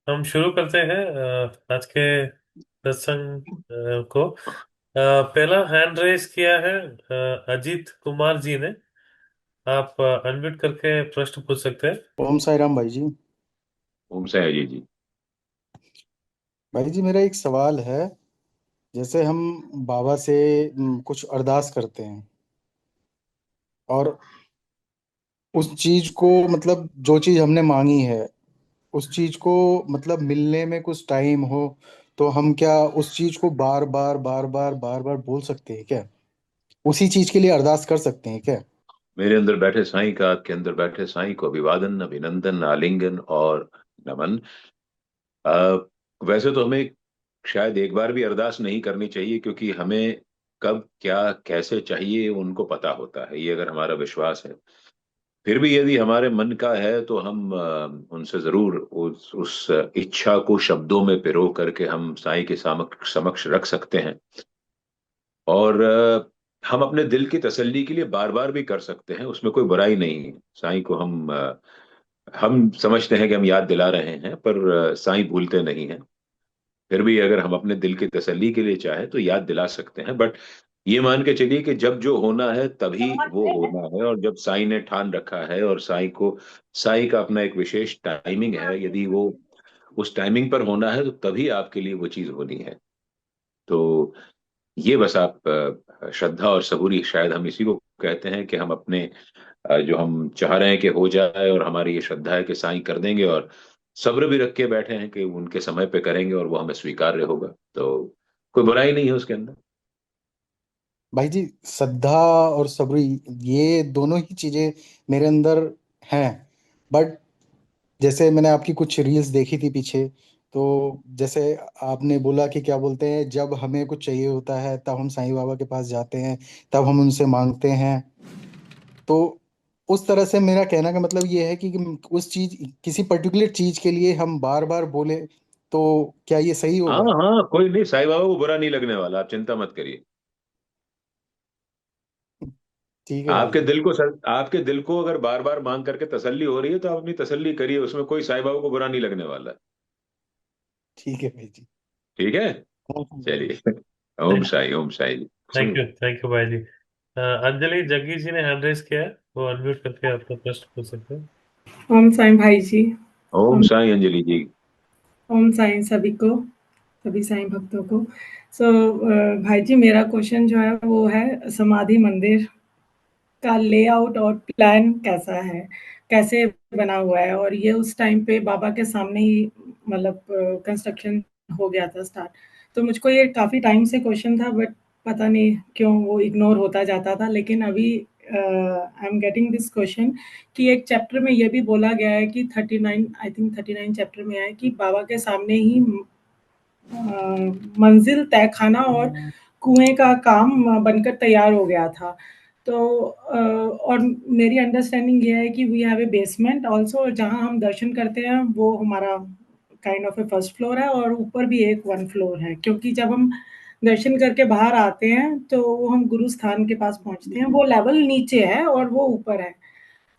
हम शुरू करते हैं आज के सत्संग को। पहला हैंड रेस किया है अजीत कुमार जी ने। आप अनम्यूट करके प्रश्न पूछ सकते हैं। ओम साई राम भाई जी। ओम साई अजय जी। भाई जी, मेरा एक सवाल है। जैसे हम बाबा से कुछ अरदास करते हैं, और उस चीज को, मतलब जो चीज हमने मांगी है, उस चीज को मतलब मिलने में कुछ टाइम हो, तो हम क्या उस चीज को बार बार बार बार बार बार बोल सकते हैं क्या? उसी चीज के लिए अरदास कर सकते हैं क्या? मेरे अंदर बैठे साईं का आपके अंदर बैठे साईं को अभिवादन, अभिनंदन, आलिंगन और नमन। आ, वैसे तो हमें शायद एक बार भी अरदास नहीं करनी चाहिए, क्योंकि हमें कब क्या कैसे चाहिए उनको पता होता है, ये अगर हमारा विश्वास है। फिर भी यदि हमारे मन का है तो हम उनसे जरूर उस इच्छा को शब्दों में पिरो करके हम साईं के समक्ष समक्ष रख सकते हैं। और हम अपने दिल की तसल्ली के लिए बार बार भी कर सकते हैं, उसमें कोई बुराई नहीं है। साईं को हम समझते हैं कि हम याद दिला रहे हैं, पर साईं भूलते नहीं हैं। फिर भी अगर हम अपने दिल की तसल्ली के लिए चाहे तो याद दिला सकते हैं, बट ये मान के चलिए कि जब जो होना है तभी वो होना है। और जब साईं ने ठान रखा है और साईं का अपना एक विशेष टाइमिंग है, यदि वो उस टाइमिंग पर होना है तो तभी आपके लिए वो चीज होनी है। तो ये बस आप श्रद्धा और सबूरी, शायद हम इसी को कहते हैं कि हम अपने जो हम चाह रहे हैं कि हो जाए, और हमारी ये श्रद्धा है कि साईं कर देंगे, और सब्र भी रख के बैठे हैं कि उनके समय पे करेंगे और वो हमें स्वीकार्य होगा। तो कोई बुराई नहीं है उसके अंदर। भाई जी, श्रद्धा और सब्र, ये दोनों ही चीजें मेरे अंदर हैं। बट जैसे मैंने आपकी कुछ रील्स देखी थी पीछे, तो जैसे आपने बोला कि क्या बोलते हैं, जब हमें कुछ चाहिए होता है तब हम साईं बाबा के पास जाते हैं, तब हम उनसे मांगते हैं। तो उस तरह से मेरा कहना का मतलब ये है कि उस चीज, किसी पर्टिकुलर चीज के लिए हम बार बार बोले, तो क्या ये सही हाँ होगा? हाँ, कोई नहीं, साईं बाबा को बुरा नहीं लगने वाला, आप चिंता मत करिए। ठीक है भाई जी। आपके दिल को अगर बार बार मांग करके तसल्ली हो रही है तो आप अपनी तसल्ली करिए, उसमें कोई साईं बाबा को बुरा नहीं लगने वाला है। ठीक है भाई जी। ठीक है। हाँ, हाँ, भाई जी। चलिए। ओम साई, ओम साई जी। थैंक यू भाई जी। अंजलि जग्गी जी ने हैंड रेस किया है, वो अनम्यूट करके अपना प्रश्न पूछ सकते हैं। ओम साईं भाई जी। ओम ओम साई अंजलि जी। ओम साईं सभी को, सभी साईं भक्तों को। सो भाई जी, मेरा क्वेश्चन जो है वो है, समाधि मंदिर का लेआउट और प्लान कैसा है, कैसे बना हुआ है? और ये उस टाइम पे बाबा के सामने ही मतलब कंस्ट्रक्शन हो गया था स्टार्ट। तो मुझको ये काफ़ी टाइम से क्वेश्चन था, बट पता नहीं क्यों वो इग्नोर होता जाता था। लेकिन अभी I am getting this question कि एक चैप्टर में ये भी बोला गया है कि 39, आई थिंक 39 चैप्टर में है कि बाबा के सामने ही मंजिल तहखाना और कुएं का काम बनकर तैयार हो गया था। तो और मेरी अंडरस्टैंडिंग ये है कि we have a basement also, जहाँ हम दर्शन करते हैं वो हमारा kind of a first floor है, और ऊपर भी एक वन फ्लोर है, क्योंकि जब हम दर्शन करके बाहर आते हैं तो वो हम गुरु स्थान के पास पहुंचते हैं, वो लेवल नीचे है और वो ऊपर है।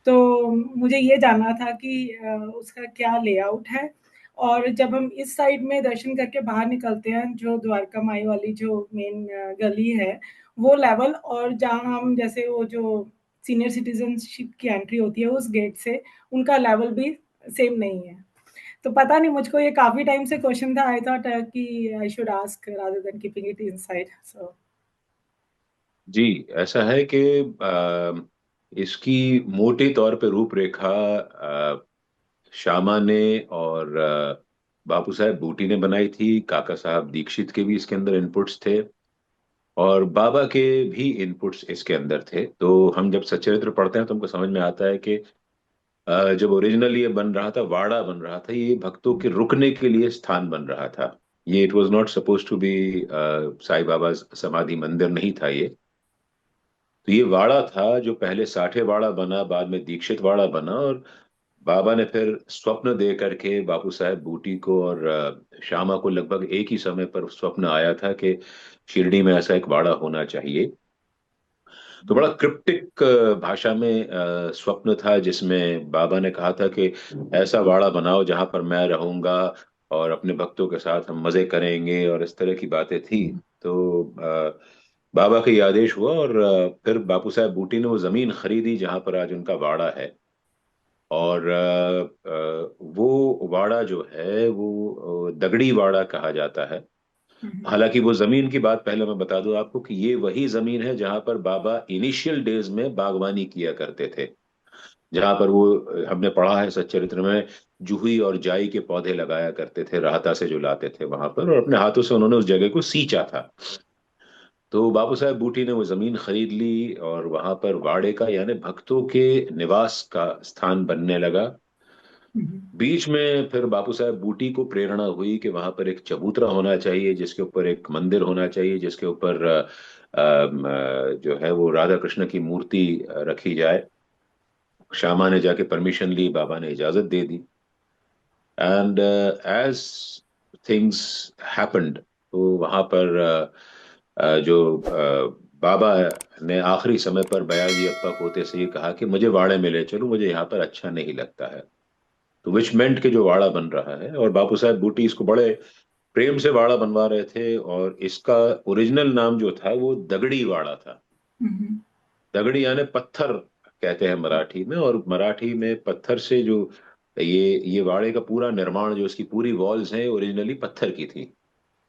तो मुझे ये जानना था कि उसका क्या लेआउट है। और जब हम इस साइड में दर्शन करके बाहर निकलते हैं, जो द्वारका माई वाली जो मेन गली है, वो लेवल, और जहाँ हम जैसे वो जो सीनियर सिटीजनशिप की एंट्री होती है उस गेट से, उनका लेवल भी सेम नहीं है। तो पता नहीं, मुझको ये काफी टाइम से क्वेश्चन था। आई थॉट कि I should ask rather than keeping it inside. So जी, ऐसा है कि इसकी मोटे तौर पे रूपरेखा श्यामा ने और बापू साहेब बूटी ने बनाई थी। काका साहब दीक्षित के भी इसके अंदर इनपुट्स थे, और बाबा के भी इनपुट्स इसके अंदर थे। तो हम जब सच्चरित्र पढ़ते हैं तो हमको समझ में आता है कि जब ओरिजिनल ये बन रहा था, वाड़ा बन रहा था, ये भक्तों के रुकने के लिए स्थान बन रहा था। ये it was not suppose to be Sai Baba Samadhi Mandir नहीं था ये। तो ये वाड़ा था जो पहले साठे वाड़ा बना, बाद में दीक्षित वाड़ा बना, और बाबा ने फिर स्वप्न दे करके बापू साहेब बूटी को और श्यामा को लगभग एक ही समय पर स्वप्न आया था कि शिरडी में ऐसा एक वाड़ा होना चाहिए। तो बड़ा क्रिप्टिक भाषा में स्वप्न था, जिसमें बाबा ने कहा था कि ऐसा वाड़ा बनाओ जहां पर मैं रहूंगा, और अपने भक्तों के साथ हम मजे करेंगे और इस तरह की बातें थी। तो बाबा का ये आदेश हुआ और फिर बापू साहब बूटी ने वो जमीन खरीदी जहां पर आज उनका वाड़ा है। और वो वाड़ा जो है वो दगड़ी वाड़ा कहा जाता है। हालांकि वो जमीन की बात पहले मैं बता दूं आपको कि ये वही जमीन है जहां पर बाबा इनिशियल डेज में बागवानी किया करते थे। जहां पर वो हमने पढ़ा है सच्चरित्र में, जूही और जाई के पौधे लगाया करते थे, राहता से जो लाते थे वहां पर, और अपने हाथों से उन्होंने उस जगह को सींचा था। तो बाबू साहब बूटी ने वो जमीन खरीद ली और वहां पर वाड़े का यानी भक्तों के निवास का स्थान बनने लगा। बीच में फिर बापू साहब बूटी को प्रेरणा हुई कि वहां पर एक चबूतरा होना चाहिए, जिसके ऊपर एक मंदिर होना चाहिए, जिसके ऊपर जो है वो राधा कृष्ण की मूर्ति रखी जाए। श्यामा ने जाके परमिशन ली, बाबा ने इजाजत दे दी। एंड एज थिंग्स हैपेंड, तो वहां पर जो बाबा ने आखिरी समय पर बयाजी अप्पा पोते से ये कहा कि मुझे वाड़े में ले चलो, मुझे यहाँ पर अच्छा नहीं लगता है। तो विच मेंट के जो वाड़ा बन रहा है, और बापू साहब बूटी इसको बड़े प्रेम से वाड़ा बनवा रहे थे, और इसका ओरिजिनल नाम जो था वो दगड़ी वाड़ा था। दगड़ी यानी पत्थर कहते हैं मराठी में, और मराठी में पत्थर से जो ये वाड़े का पूरा निर्माण, जो इसकी पूरी वॉल्स हैं, ओरिजिनली पत्थर की थी।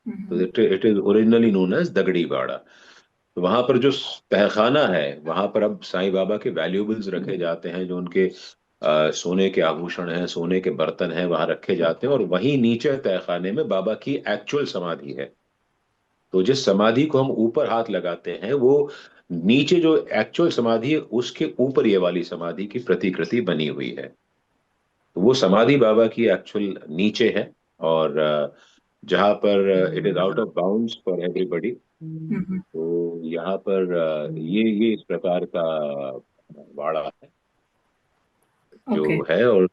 तो it is originally known as Dagdi Wada. तो वहां पर जो तहखाना है, वहां पर अब साईं बाबा के वैल्यूएबल्स रखे जाते हैं, जो उनके सोने के आभूषण हैं, सोने के बर्तन हैं, वहां रखे जाते हैं। और वहीं नीचे तहखाने में बाबा की एक्चुअल समाधि है। तो जिस समाधि को हम ऊपर हाथ लगाते हैं, वो नीचे जो एक्चुअल समाधि है उसके ऊपर ये वाली समाधि की प्रतिकृति बनी हुई है। तो वो समाधि बाबा की एक्चुअल नीचे है। और जहां पर it is out of bounds for everybody. तो यहाँ पर ये इस प्रकार का वाड़ा है ओके। जो है। और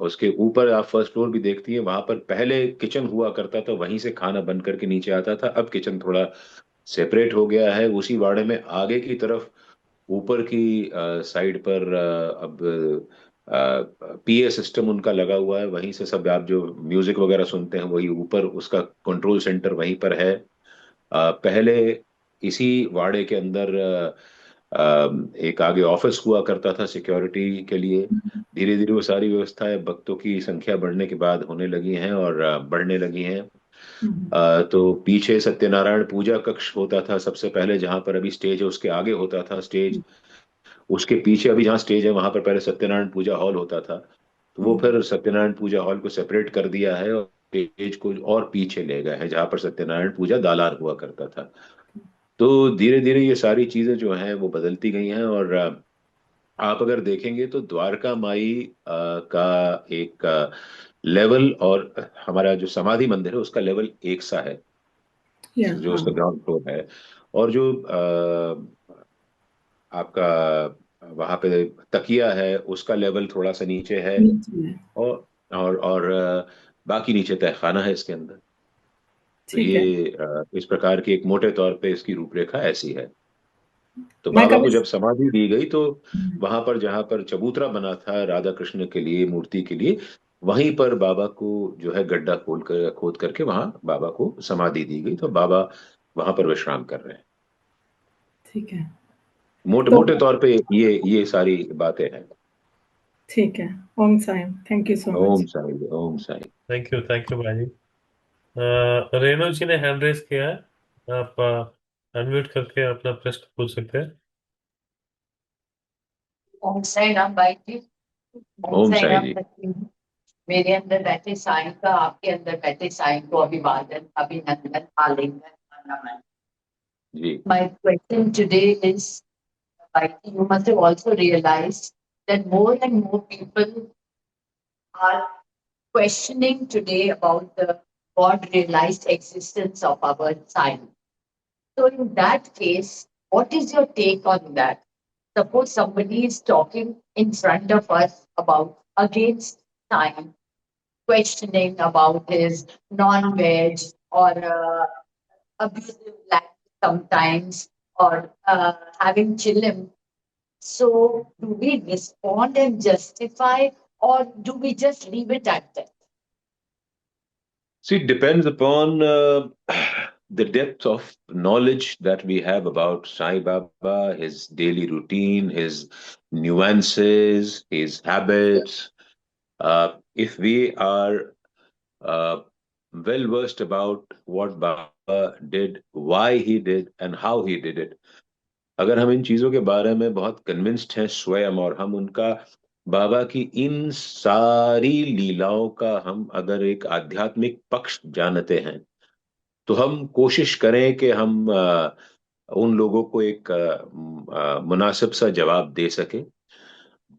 उसके ऊपर आप फर्स्ट फ्लोर भी देखती है, वहां पर पहले किचन हुआ करता था, वहीं से खाना बन करके नीचे आता था। अब किचन थोड़ा सेपरेट हो गया है उसी वाड़े में। आगे की तरफ ऊपर की साइड पर अब पीए सिस्टम उनका लगा हुआ है, वहीं से सब आप जो म्यूजिक वगैरह सुनते हैं वही ऊपर, उसका कंट्रोल सेंटर वहीं पर है। पहले इसी वाड़े के अंदर एक आगे ऑफिस हुआ करता था सिक्योरिटी के लिए। धीरे धीरे वो सारी व्यवस्थाएं भक्तों की संख्या बढ़ने के बाद होने लगी हैं और बढ़ने लगी हैं। तो पीछे सत्यनारायण पूजा कक्ष होता था सबसे पहले, जहां पर अभी स्टेज है उसके आगे होता था स्टेज। उसके पीछे अभी जहाँ स्टेज है वहां पर पहले सत्यनारायण पूजा हॉल होता था। तो वो फिर सत्यनारायण पूजा हॉल को सेपरेट कर दिया है और स्टेज को और पीछे ले गए हैं, जहां पर सत्यनारायण पूजा दालान हुआ करता था। तो धीरे धीरे ये सारी चीजें जो हैं वो बदलती गई हैं। और आप अगर देखेंगे तो द्वारका माई का एक लेवल और हमारा जो समाधि मंदिर है उसका लेवल एक सा है, या जो हाँ। उसका ग्राउंड फ्लोर है। और जो आपका वहां पे तकिया है उसका लेवल थोड़ा सा नीचे है। नीचे है। और बाकी नीचे तहखाना है इसके अंदर। तो ठीक है। ये इस प्रकार की एक मोटे तौर पे इसकी रूपरेखा ऐसी है। तो मैं बाबा को कभी जब समाधि दी गई तो वहां पर जहां पर चबूतरा बना था राधा कृष्ण के लिए, मूर्ति के लिए, वहीं पर बाबा को जो है गड्ढा खोद करके वहां बाबा को समाधि दी गई। तो बाबा वहां पर विश्राम कर रहे हैं। ठीक है। मोटे तो मोटे तौर पे ये सारी बातें हैं। ठीक है। Om Sai, thank you so Om much. Sai, Om Sai. Thank you भाई। रेणु जी ने हैंड रेस किया है, आप अनम्यूट करके अपना प्रश्न पूछ सकते हैं। ओम साई राम भाई जी। ओम ओम साई साई राम जी। करती हूँ। मेरे अंदर बैठे साईं का आपके अंदर बैठे साईं को अभिवादन, अभिनंदन, आलिंगन, नमन। जी। My question today is, like, you must have also realized that more and more people are questioning today about the God realized existence of our sign. So in that case, what is your take on that? Suppose somebody is talking in front of us about against sign, questioning about his non-veg or abusive language sometimes, or having chillum. So do we respond and justify, or do we just leave it at that? See, it depends upon the depth of knowledge that we have about Sai Baba, his daily routine, his nuances, his habits. If we are well versed about what Baba did, why he did, and how he did it, अगर हम इन चीजों के बारे में बहुत convinced हैं स्वयं, और हम उनका बाबा की इन सारी लीलाओं का हम अगर एक आध्यात्मिक पक्ष जानते हैं, तो हम कोशिश करें कि हम उन लोगों को एक मुनासिब सा जवाब दे सके।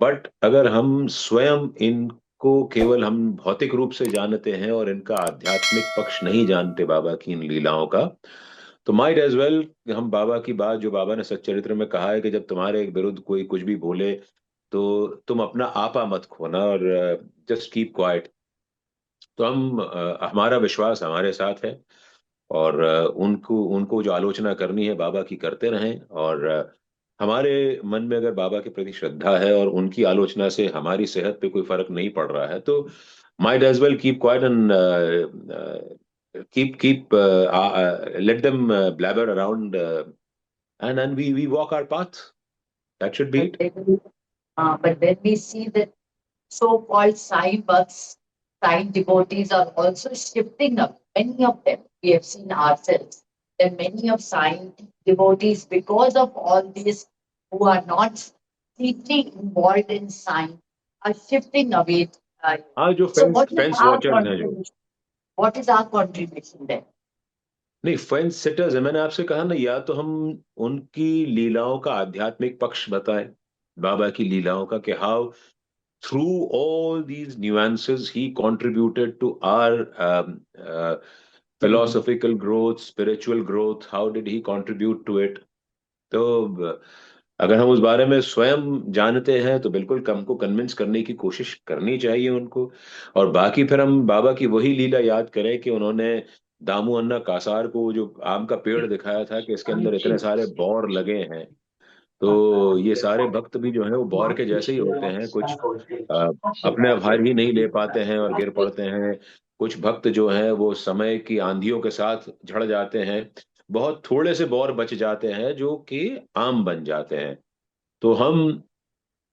बट अगर हम स्वयं इनको केवल हम भौतिक रूप से जानते हैं और इनका आध्यात्मिक पक्ष नहीं जानते बाबा की इन लीलाओं का, तो माइट एज वेल हम बाबा की बात जो बाबा ने सच्चरित्र में कहा है कि जब तुम्हारे विरुद्ध कोई कुछ भी बोले तो तुम अपना आपा मत खोना और जस्ट कीप क्वाइट। तो हम हमारा विश्वास हमारे साथ है, और उनको उनको जो आलोचना करनी है बाबा की करते रहें, और हमारे मन में अगर बाबा के प्रति श्रद्धा है और उनकी आलोचना से हमारी सेहत पे कोई फर्क नहीं पड़ रहा है, तो might as well keep quiet and keep let them blabber around, and we walk our path. That should be it. But when we see that so-called Sai Bhakts, Sai devotees are also shifting up, many of them, we have seen ourselves, that many of Sai devotees, because of all this, who are not deeply involved in Sai, are shifting away. हाँ, जो So what is fence our watchers हैं, जो contribution? What is our contribution there? नहीं, fence seaters है, मैंने आपसे कहा ना, या तो हम उनकी लीलाओं का आध्यात्मिक पक्ष बताएं, बाबा की लीलाओं का, कि how through all these nuances he contributed to our philosophical growth, spiritual growth. How did he contribute to it? तो अगर हम उस बारे में स्वयं जानते हैं तो बिल्कुल हमको कन्विंस करने की कोशिश करनी चाहिए उनको। और बाकी फिर हम बाबा की वही लीला याद करें कि उन्होंने दामू अन्ना कासार को जो आम का पेड़ दिखाया था कि इसके अंदर इतने सारे बौर लगे हैं, तो ये सारे भक्त भी जो है वो बौर के जैसे ही होते हैं। कुछ अ, अपने भार ही नहीं ले पाते हैं और गिर पड़ते हैं, कुछ भक्त जो हैं वो समय की आंधियों के साथ झड़ जाते हैं, बहुत थोड़े से बौर बच जाते हैं जो कि आम बन जाते हैं। तो हम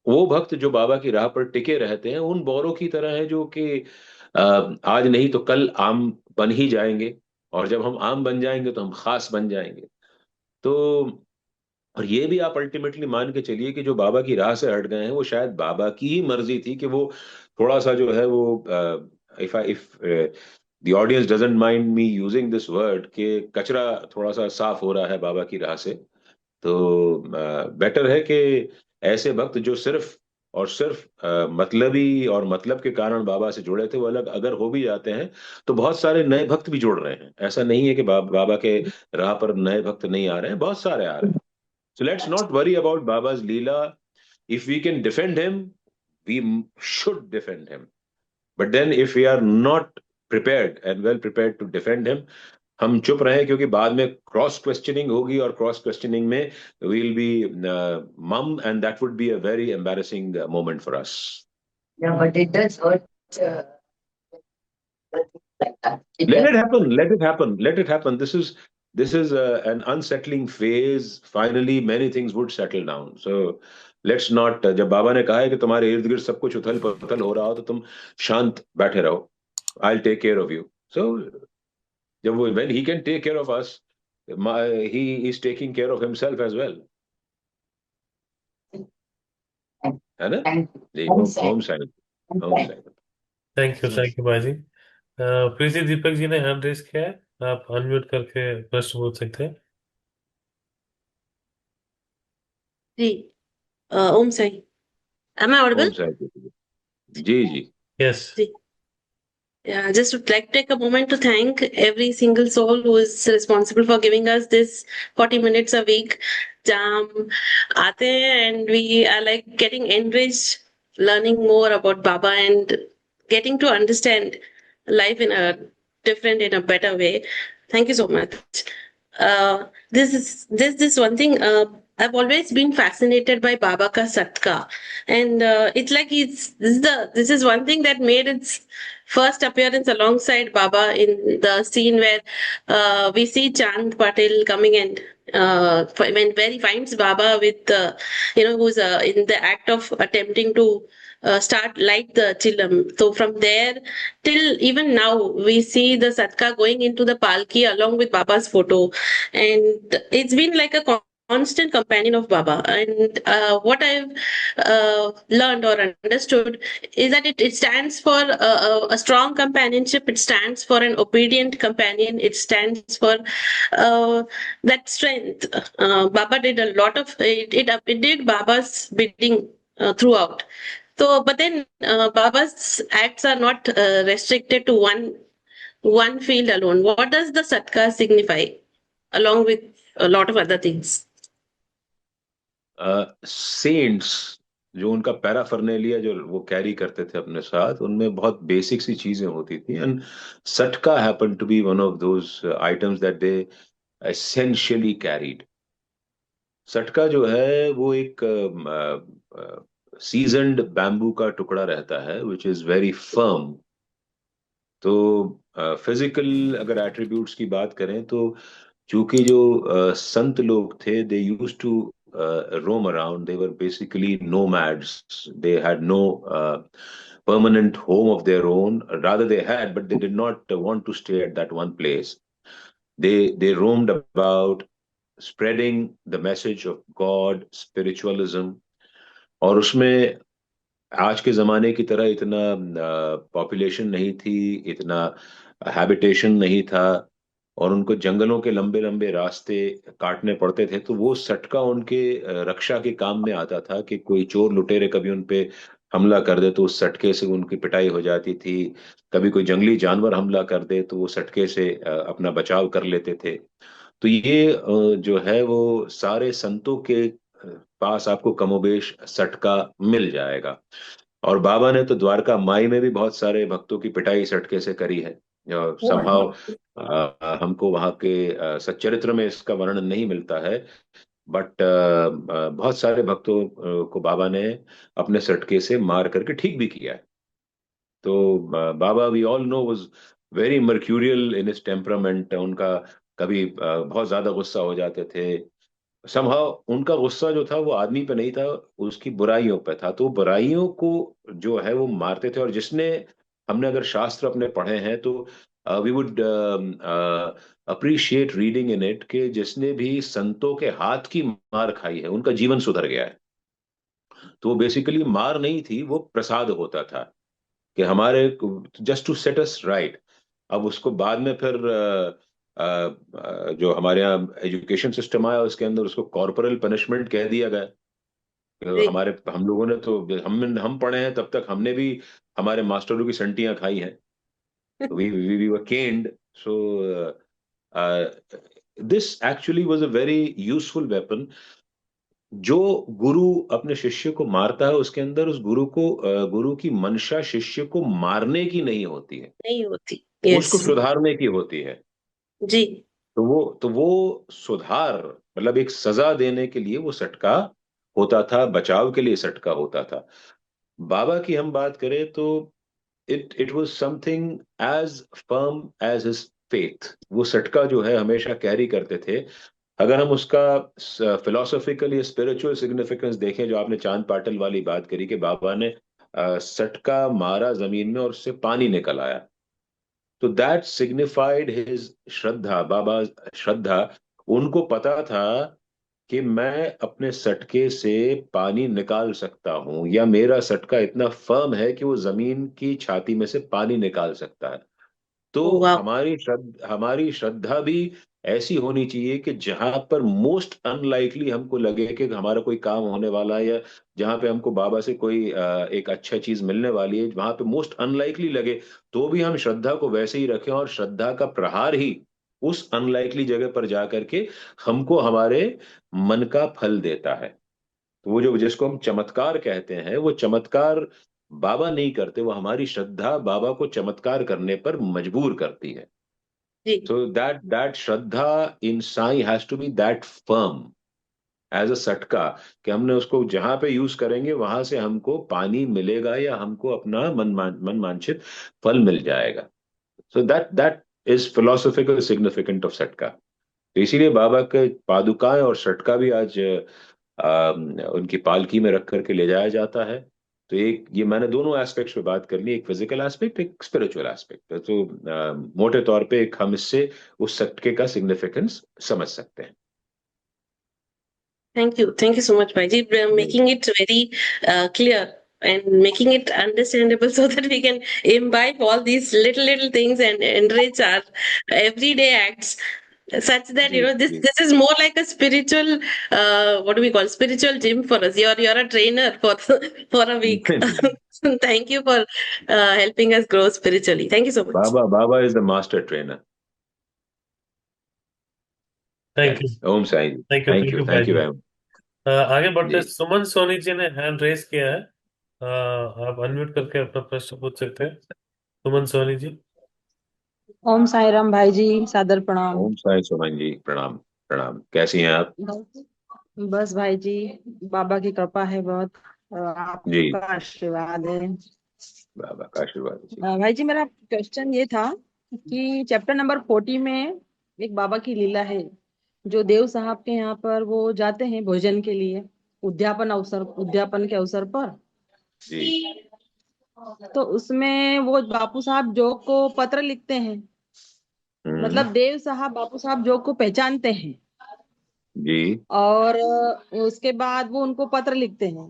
वो भक्त जो बाबा की राह पर टिके रहते हैं उन बौरों की तरह है जो कि आज नहीं तो कल आम बन ही जाएंगे, और जब हम आम बन जाएंगे तो हम खास बन जाएंगे। तो और ये भी आप अल्टीमेटली मान के चलिए कि जो बाबा की राह से हट गए हैं वो शायद बाबा की ही मर्जी थी कि वो थोड़ा सा जो है वो, if the audience doesn't mind me using this word, कि कचरा थोड़ा सा साफ हो रहा है बाबा की राह से, तो बेटर है कि ऐसे भक्त जो सिर्फ और सिर्फ मतलबी और मतलब के कारण बाबा से जुड़े थे वो अलग अगर हो भी जाते हैं, तो बहुत सारे नए भक्त भी जुड़ रहे हैं। ऐसा नहीं है कि बाबा के राह पर नए भक्त नहीं आ रहे हैं, बहुत सारे आ रहे हैं। So let's not worry about Baba's Leela. If we can defend him, we should defend him. But then if we are not prepared and well prepared to defend him, हम चुप रहे, क्योंकि बाद में क्रॉस क्वेश्चनिंग होगी और cross questioning में we'll be mum, and that would be a very embarrassing moment for us. Yeah, but it does hurt. Like that. Let it happen. Let it happen. Let it happen. This is an unsettling phase. Finally, many things would settle down. So let's not. जब बाबा ने कहा है कि तुम्हारे इर्द गिर्द सब कुछ उथल पुथल हो रहा हो तो तुम शांत बैठे रहो, I'll take care of you. So जब वो when he can take care of us, he is taking care of himself as well. है ना? जी, ओम साईं, ओम साईं। थैंक यू भाई जी। प्रीति दीपक जी ने हैंड रेस किया है, आप अनम्यूट करके प्रश्न पूछ सकते हैं। जी, Om Sai, am I audible? Om Sai, जी जी। Yes. Yeah, just would like to take a moment to thank every single soul who is responsible for giving us this 40 minutes a week. जहाँ हम आते हैं and we are like getting enriched, learning more about Baba and getting to understand life in a different, in a better way. Thank you so much. This one thing. I've always been fascinated by Baba ka Satka, and it's like this is one thing that made its first appearance alongside Baba in the scene where we see Chand Patel coming and where he finds Baba with who's in the act of attempting to start light the chilam. So from there till even now, we see the Satka going into the palki along with Baba's photo, and it's been like a constant companion of Baba. And what I've learned or understood is that it stands for a strong companionship. It stands for an obedient companion. It stands for that strength. Baba did a lot of it did Baba's bidding throughout. So, but then Baba's acts are not restricted to one field alone. What does the Satka signify, along with a lot of other things? Saints जो उनका paraphernalia जो वो carry करते थे अपने साथ, उनमें बहुत बेसिक सी चीजें होती थी, and satka happen to be one of those items that they essentially carried. सटका जो है वो एक सीजन्ड बैम्बू का टुकड़ा रहता है विच इज वेरी फर्म। तो फिजिकल अगर एट्रीब्यूट्स की बात करें तो चूंकि जो संत लोग थे, they used to roam around, they were basically nomads, they had no permanent home of their own, rather they had, but they did not want to stay at that one place. They roamed about spreading the message of God, spiritualism, और उसमें आज के जमाने की तरह इतना population नहीं थी, इतना हैबिटेशन नहीं था, और उनको जंगलों के लंबे लंबे रास्ते काटने पड़ते थे। तो वो सटका उनके रक्षा के काम में आता था कि कोई चोर लुटेरे कभी उन पे हमला कर दे तो उस सटके से उनकी पिटाई हो जाती थी, कभी कोई जंगली जानवर हमला कर दे तो वो सटके से अपना बचाव कर लेते थे। तो ये जो है वो सारे संतों के पास आपको कमोबेश सटका मिल जाएगा। और बाबा ने तो द्वारका माई में भी बहुत सारे भक्तों की पिटाई सटके से करी है। संभव हमको वहां के सच्चरित्र में इसका वर्णन नहीं मिलता है, बट बहुत सारे भक्तों को बाबा ने अपने सटके से मार करके ठीक भी किया है। तो Baba we all know was very mercurial in his temperament. उनका कभी बहुत ज्यादा गुस्सा हो जाते थे। समहाउ उनका गुस्सा जो था वो आदमी पे नहीं था, उसकी बुराइयों पे था। तो बुराइयों को जो है वो मारते थे। और जिसने, हमने अगर शास्त्र अपने पढ़े हैं तो we would appreciate reading in it कि जिसने भी संतों के हाथ की मार खाई है उनका जीवन सुधर गया है। तो वो बेसिकली मार नहीं थी, वो प्रसाद होता था कि हमारे just to set us right. अब उसको बाद में फिर जो हमारे यहाँ एजुकेशन सिस्टम आया उसके अंदर उसको कॉर्पोरल पनिशमेंट कह दिया गया। हमारे हम लोगों ने तो हम पढ़े हैं तब तक हमने भी हमारे मास्टरों की संटियां खाई हैं। we were caned. So this actually was a very useful weapon. जो गुरु अपने शिष्य को मारता है उसके अंदर उस गुरु की मंशा शिष्य को मारने की नहीं होती है, नहीं होती, उसको सुधारने की होती है जी। तो वो सुधार मतलब एक सजा देने के लिए वो सटका होता था, बचाव के लिए सटका होता था। बाबा की हम बात करें तो it was something as firm as his faith। वो सटका जो है हमेशा कैरी करते थे। अगर हम उसका फिलोसॉफिकल या स्पिरिचुअल सिग्निफिकेंस देखें, जो आपने चांद पाटिल वाली बात करी कि बाबा ने सटका मारा जमीन में और उससे पानी निकल आया, तो दैट सिग्निफाइड हिज श्रद्धा। बाबा श्रद्धा, उनको पता था कि मैं अपने सटके से पानी निकाल सकता हूं, या मेरा सटका इतना फर्म है कि वो जमीन की छाती में से पानी निकाल सकता है। तो हमारी श्रद्धा भी ऐसी होनी चाहिए कि जहां पर मोस्ट अनलाइकली हमको लगे कि हमारा कोई काम होने वाला है, या जहां पे हमको बाबा से कोई एक अच्छा चीज मिलने वाली है, वहां पे मोस्ट अनलाइकली लगे तो भी हम श्रद्धा को वैसे ही रखें, और श्रद्धा का प्रहार ही उस अनलाइकली जगह पर जाकर के हमको हमारे मन का फल देता है। तो वो जो जिसको हम चमत्कार कहते हैं, वो चमत्कार बाबा नहीं करते, वो हमारी श्रद्धा बाबा को चमत्कार करने पर मजबूर करती है। So that Shraddha in Sai has to be that firm as a satka, कि हमने उसको जहां पे यूज करेंगे वहां से हमको पानी मिलेगा या हमको अपना मन वांछित फल मिल जाएगा। So that is philosophical significant of satka. तो इसीलिए बाबा के पादुकाएं और सटका भी आज उनकी पालकी में रख करके ले जाया जाता है। तो एक ये मैंने दोनों एस्पेक्ट्स पे बात कर ली, एक फिजिकल एस्पेक्ट, एक स्पिरिचुअल एस्पेक्ट। तो मोटे तौर पे एक हम इससे उस सटके का सिग्निफिकेंस समझ सकते हैं। Thank you so much, Bhaiji, making it very clear and making it understandable so that we can imbibe all these little things and enrich our everyday acts, such that जी this जी। this is more like a spiritual what do we call spiritual gym for us. You're a trainer for for a week. Thank you for helping us grow spiritually. Thank you so much. Baba is the master trainer. Thank you. Om Sai ji, thank you thank you भाई जी। Very much. आगे बढ़ते हैं। जी सुमन सोनी जी ने hand raise किया है। आप unmute करके अपना प्रश्न पूछ सकते हैं, सुमन सोनी जी। ओम साई राम भाई जी, सादर प्रणाम। ओम साई सुमन जी, प्रणाम प्रणाम। कैसी हैं आप? बस भाई जी, बाबा की कृपा है बहुत, जी, आपका आशीर्वाद है। बाबा का आशीर्वाद जी। भाई जी, मेरा क्वेश्चन ये था कि चैप्टर नंबर 40 में एक बाबा की लीला है, जो देव साहब के यहाँ पर वो जाते हैं भोजन के लिए, उद्यापन के अवसर पर। जी तो उसमें वो बापू साहब जोग को पत्र लिखते हैं, मतलब देव साहब बापू साहब जोग को पहचानते हैं, जी और उसके बाद वो उनको पत्र लिखते हैं,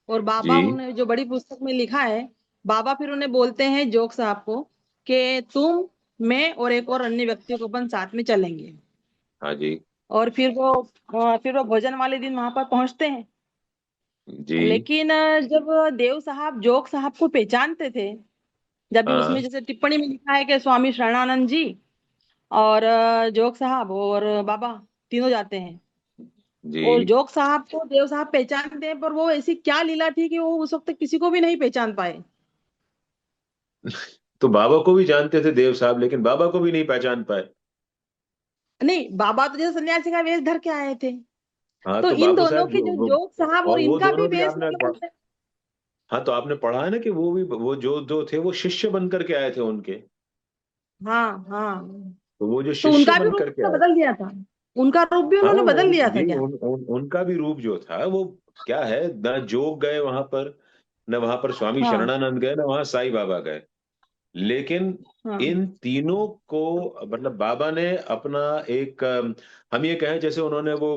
और बाबा जी उन्हें जो बड़ी पुस्तक में लिखा है, बाबा फिर उन्हें बोलते हैं जोग साहब को कि तुम, मैं और एक और अन्य व्यक्ति को अपन साथ में चलेंगे। हाँ जी और फिर वो भोजन वाले दिन वहां पर पहुंचते हैं। जी। लेकिन जब देव साहब जोग साहब को पहचानते थे, जब भी उसमें हाँ जैसे टिप्पणी में लिखा है कि स्वामी शरणानंद जी और जोग साहब और बाबा तीनों जाते हैं, और जी। जोग साहब को देव साहब पहचानते हैं, पर वो ऐसी क्या लीला थी कि वो उस वक्त किसी को भी नहीं पहचान पाए। तो बाबा को भी जानते थे देव साहब, लेकिन बाबा को भी नहीं पहचान पाए। नहीं, बाबा तो जैसे सन्यासी का वेश धर के आए थे, हाँ तो तो इन बाबू दोनों साहब के जो जो वो, जोग साहब और और वो इनका भी दोनों भी वेश आपने मतलब हाँ तो आपने पढ़ा है ना कि वो भी, वो जो जो थे वो शिष्य बन करके आए थे उनके। हाँ हाँ, तो वो जो तो शिष्य उनका भी बन रूप करके उन्होंने आए, बदल दिया था, उनका रूप भी हाँ उन्होंने बदल लिया था जी क्या? उनका भी रूप जो था वो क्या है, न जोग गए वहां पर, न वहां पर स्वामी हाँ शरणानंद गए, न वहां साईं बाबा गए। लेकिन हाँ इन तीनों को, मतलब बाबा ने अपना एक हम ये कहें जैसे उन्होंने वो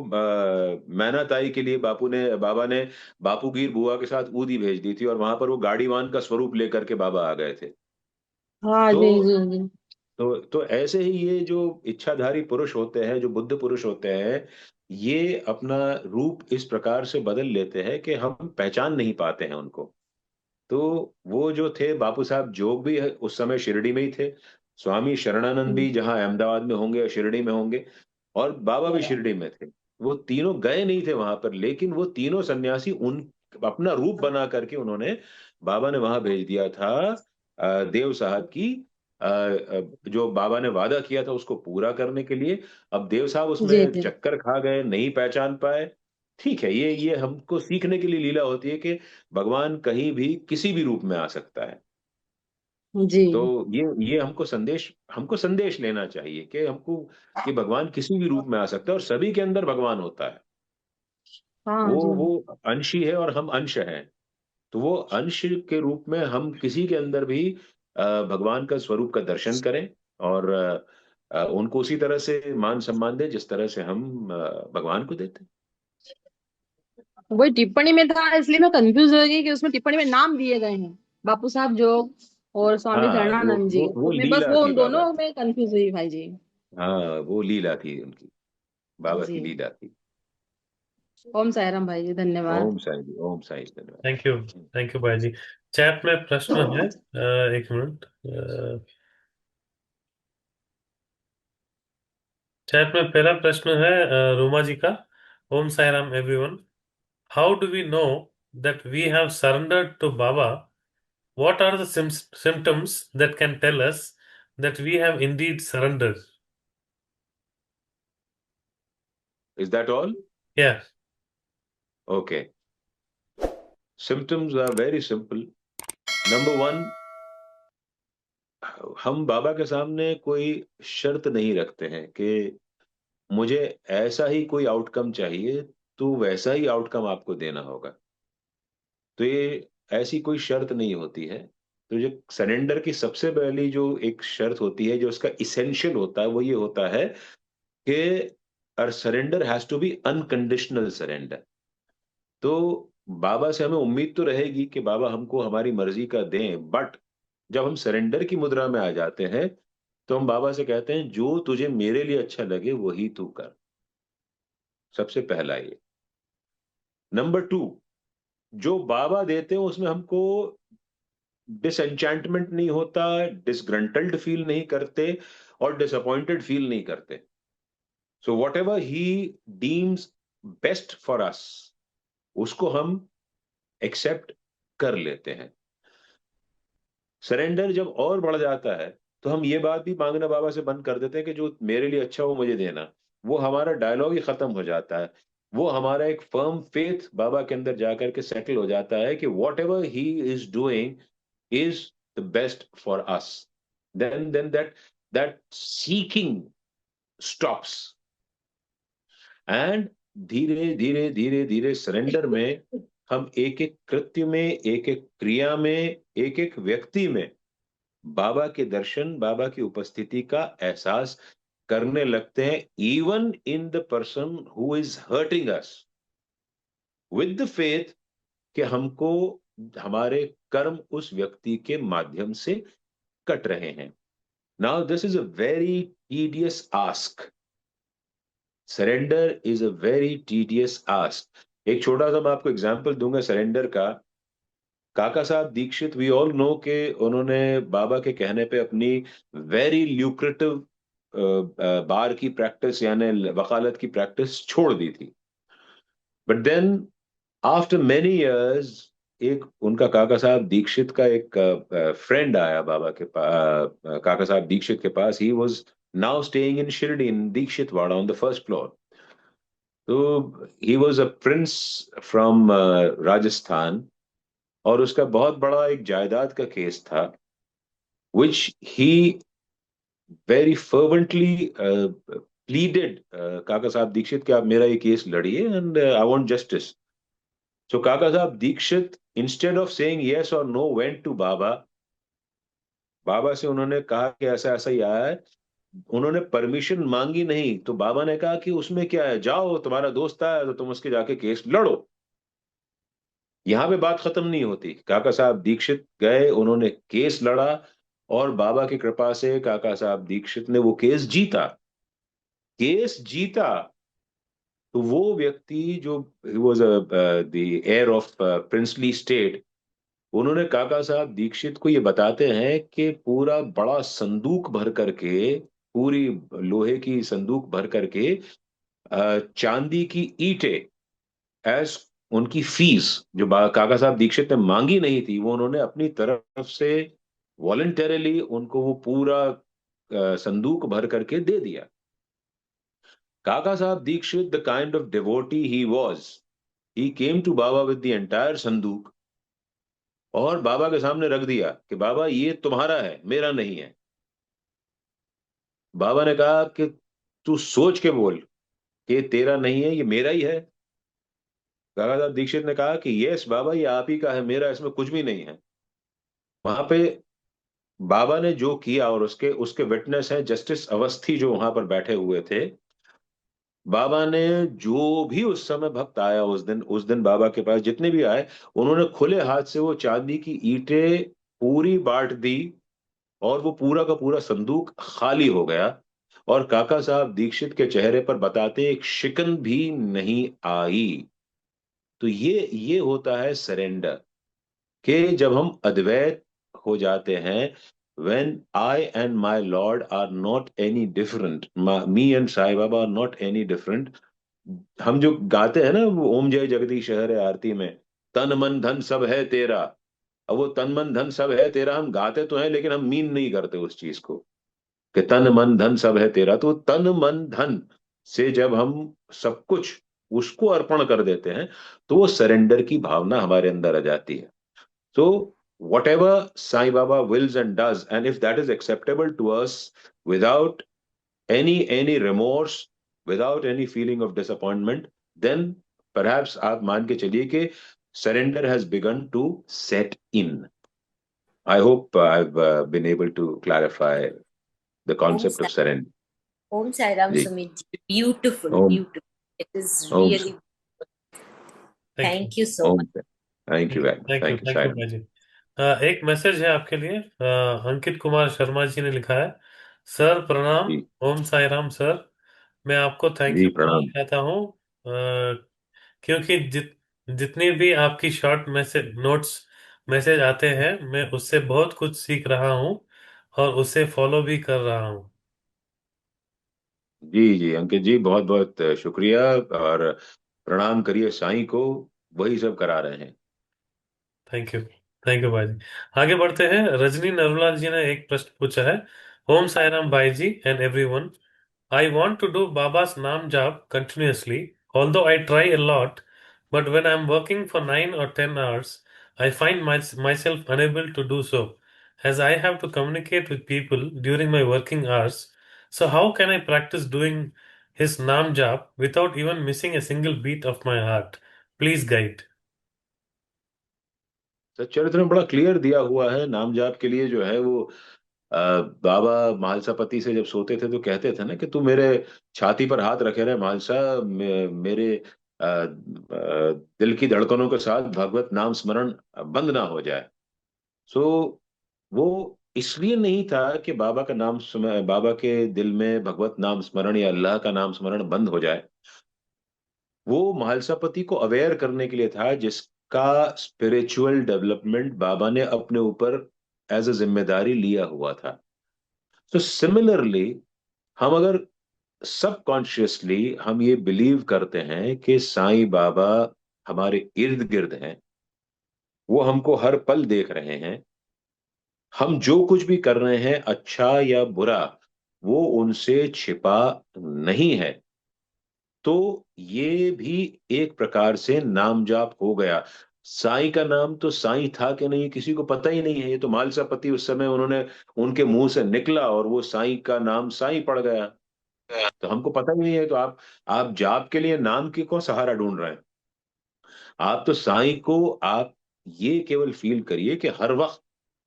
मैना ताई के लिए बाबा ने बापू गिर बुआ के साथ ऊदी भेज दी थी, और वहां पर वो गाड़ीवान का स्वरूप लेकर के बाबा आ गए थे। हाँ, तो जी जी जी। तो ऐसे ही ये जो इच्छाधारी पुरुष होते हैं, जो बुद्ध पुरुष होते हैं, ये अपना रूप इस प्रकार से बदल लेते हैं कि हम पहचान नहीं पाते हैं उनको। तो वो जो थे बापू साहब जोग भी उस समय शिरडी में ही थे, स्वामी शरणानंद भी जहां अहमदाबाद में होंगे या शिरडी में होंगे, और बाबा भी शिरडी में थे। वो तीनों गए नहीं थे वहां पर, लेकिन वो तीनों सन्यासी उन अपना रूप बना करके उन्होंने, बाबा ने वहां भेज दिया था देव साहब की जो बाबा ने वादा किया था उसको पूरा करने के लिए। अब देव साहब जी उसमें जी चक्कर खा गए, नहीं पहचान पाए। ठीक है, ये हमको सीखने के लिए लीला होती है कि भगवान कहीं भी किसी भी रूप में आ सकता है। जी। तो ये हमको संदेश लेना चाहिए कि हमको, कि भगवान किसी भी रूप में आ सकता है और सभी के अंदर भगवान होता है। हाँ वो जी अंशी है और हम अंश हैं। तो वो अंश के रूप में हम किसी के अंदर भी भगवान का स्वरूप का दर्शन करें, और उनको उसी तरह से मान सम्मान दें जिस तरह से हम भगवान को देते हैं। वही टिप्पणी में था, इसलिए मैं कंफ्यूज हो गई कि उसमें टिप्पणी में नाम दिए गए हैं, बापू साहब जोग और स्वामी हाँ शरणानंद जी, वो तो मैं बस लीला वो थी उन बाबा दोनों की। में कंफ्यूज हुई भाई जी। हाँ वो लीला थी उनकी, बाबा जी। की लीला थी। ओम साई राम भाई जी, धन्यवाद। ओम साईं जी, ओम साईं जी, थैंक यू। धन्यवाद। थैंक यू भाई जी। चैट में प्रश्न है, एक मिनट। चैट में पहला प्रश्न है रोमा जी का। Om Sai Ram everyone. How do we know that we have surrendered to Baba? What are the symptoms that can tell us that we have indeed surrendered? Is that all? Yeah. Okay, symptoms are very simple. Number one, हम बाबा के सामने कोई शर्त नहीं रखते हैं कि मुझे ऐसा ही कोई आउटकम चाहिए, तो वैसा ही आउटकम आपको देना होगा। तो ये ऐसी कोई शर्त नहीं होती है। तो जो सरेंडर की सबसे पहली जो एक शर्त होती है, जो उसका इसेंशियल होता है, वो ये होता है कि और surrender has to be unconditional surrender. तो बाबा से हमें उम्मीद तो रहेगी कि बाबा हमको हमारी मर्जी का दें, बट जब हम सरेंडर की मुद्रा में आ जाते हैं तो हम बाबा से कहते हैं जो तुझे मेरे लिए अच्छा लगे वही तू कर। सबसे पहला ये। नंबर टू, जो बाबा देते हैं उसमें हमको डिसएंचेंटमेंट नहीं होता, डिसग्रंटल्ड फील नहीं करते और डिसअपॉइंटेड फील नहीं करते। So what ever he deems best for us, उसको हम एक्सेप्ट कर लेते हैं। सरेंडर जब और बढ़ जाता है तो हम ये बात भी मांगना बाबा से बंद कर देते हैं कि जो मेरे लिए अच्छा हो मुझे देना। वो हमारा डायलॉग ही खत्म हो जाता है। वो हमारा एक फर्म फेथ बाबा के अंदर जाकर के सेटल हो जाता है कि what ever he is doing is the best for us. Then that seeking stops, and धीरे धीरे धीरे धीरे सरेंडर में हम एक एक कृत्य में, एक एक क्रिया में, एक एक व्यक्ति में बाबा के दर्शन, बाबा की उपस्थिति का एहसास करने लगते हैं, even in the person who is hurting us, with the faith कि हमको हमारे कर्म उस व्यक्ति के माध्यम से कट रहे हैं। Now this is a very tedious ask. Surrender is a very tedious ask. एक छोटा सा मैं आपको एग्जांपल दूंगा सरेंडर का। काका साहब दीक्षित, वी ऑल नो के उन्होंने बाबा के कहने पे अपनी वेरी ल्यूक्रेटिव बार की प्रैक्टिस यानी वकालत की प्रैक्टिस छोड़ दी थी। But then after many years एक उनका काका साहब दीक्षित का एक फ्रेंड आया बाबा के पास, काका साहब दीक्षित के पास। He was now staying in Shirdi in Dixit Wada on the first floor. तो he was a prince from Rajasthan, और उसका बहुत बड़ा एक जायदाद का केस था, which he very fervently pleaded काका साहब दीक्षित कि आप मेरा ये केस लड़िए and I want justice. So Kaka Sahab Dikshit, instead of saying yes or no, went to बाबा। बाबा से उन्होंने कहा कि ऐसा ऐसा ही आया है। उन्होंने परमिशन मांगी नहीं, तो बाबा ने कहा कि उसमें क्या है, जाओ तुम्हारा दोस्त आया तो तुम उसके जाके केस लड़ो। यहां पे बात खत्म नहीं होती। काका साहब दीक्षित गए, उन्होंने केस लड़ा, और बाबा की कृपा से काका साहब दीक्षित ने वो केस जीता। केस जीता तो वो व्यक्ति जो he was the heir of princely state, उन्होंने काका साहब दीक्षित को ये बताते हैं कि पूरा बड़ा संदूक भर करके, पूरी लोहे की संदूक भर करके चांदी की ईंटें एज उनकी फीस, जो काका साहब दीक्षित ने मांगी नहीं थी, वो उन्होंने अपनी तरफ से वॉलंटरली उनको वो पूरा संदूक भर करके दे दिया। काका साहब Dikshit, the kind of devotee he was, he came to Baba with the entire संदूक और बाबा के सामने रख दिया कि बाबा ये तुम्हारा है, मेरा नहीं है। बाबा ने कहा कि तू सोच के बोल कि ये तेरा नहीं है, ये मेरा ही है। काका साहब दीक्षित ने कहा कि यस बाबा, ये आप ही का है, मेरा इसमें कुछ भी नहीं है। वहां पे बाबा ने जो किया, और उसके उसके विटनेस हैं जस्टिस अवस्थी जो वहां पर बैठे हुए थे। बाबा ने जो भी उस समय भक्त आया उस दिन बाबा के पास जितने भी आए, उन्होंने खुले हाथ से वो चांदी की ईंटें पूरी बांट दी, और वो पूरा का पूरा संदूक खाली हो गया। और काका साहब दीक्षित के चेहरे पर बताते एक शिकन भी नहीं आई। तो ये होता है सरेंडर, कि जब हम अद्वैत हो जाते हैं, when I and my Lord are not any different, me and Sai Baba are not any different। हम जो गाते हैं ना वो ओम जय जगदीश हरे आरती में, तन मन धन सब है तेरा। अब वो तन मन धन सब है तेरा हम गाते तो हैं, लेकिन हम मीन नहीं करते उस चीज को कि तन मन धन सब है तेरा। तो तन मन धन से जब हम सब कुछ उसको अर्पण कर देते हैं, तो वो सरेंडर की भावना हमारे अंदर आ जाती है। So, whatever Sai Baba wills and does, and if that is acceptable to us without any remorse, without any feeling of disappointment, then perhaps आप मान के चलिए कि surrender has begun to set in. I hope I've been able to clarify the Om concept of Sai, surrender. Om Sai Ram ji, Sumit ji. Beautiful, Om, beautiful. It is Om, really. Thank you Thank you so Om. much. Thank you very much. Thank you Thank you, thank you Sai. भाई। एक message है आपके लिए। अंकित कुमार शर्मा जी ने लिखा है, sir प्रणाम। जी, Om Sai Ram sir. मैं आपको थैंक जी यू बोलना प्रणाम। चाहता हूँ, क्योंकि जितनी भी आपकी शॉर्ट मैसेज नोट्स मैसेज आते हैं, मैं उससे बहुत कुछ सीख रहा हूँ और उसे फॉलो भी कर रहा हूँ। जी जी अंकित जी, बहुत बहुत शुक्रिया, और प्रणाम करिए साईं को, वही सब करा रहे हैं। थैंक यू भाई जी। आगे बढ़ते हैं। रजनी नरूलाल जी ने एक प्रश्न पूछा है। ओम साई राम भाई जी and everyone, I want to do Baba's Naam Jap continuously, although I try a lot, but when I'm working for 9 or 10 hours, I find myself unable to do so, as I have to communicate with people during my working hours. So, how can I practice doing his Naam Jap without even missing a single beat of my heart? Please guide. सच्चरित्र में बड़ा clear दिया हुआ है, नाम जाप के लिए जो है वो बाबा महालसापति से जब सोते थे तो कहते थे ना कि तू मेरे छाती पर हाथ रखे रहे महालसा, मेरे दिल की धड़कनों के साथ भगवत नाम स्मरण बंद ना हो जाए। सो वो इसलिए नहीं था कि बाबा के दिल में भगवत नाम स्मरण या अल्लाह का नाम स्मरण बंद हो जाए। वो महालसापति को अवेयर करने के लिए था, जिसका स्पिरिचुअल डेवलपमेंट बाबा ने अपने ऊपर एज अ जिम्मेदारी लिया हुआ था। तो सिमिलरली, हम अगर सबकॉन्शियसली हम ये बिलीव करते हैं कि साईं बाबा हमारे इर्द गिर्द हैं, वो हमको हर पल देख रहे हैं, हम जो कुछ भी कर रहे हैं अच्छा या बुरा, वो उनसे छिपा नहीं है, तो ये भी एक प्रकार से नाम जाप हो गया। साईं का नाम तो साईं था कि नहीं किसी को पता ही नहीं है, ये तो मालसापति उस समय उन्होंने उनके मुंह से निकला और वो साईं का नाम साईं पड़ गया, तो हमको पता ही नहीं है। तो आप जाप के लिए नाम की को सहारा ढूंढ रहे हैं। आप तो साईं को आप ये केवल फील करिए कि हर वक्त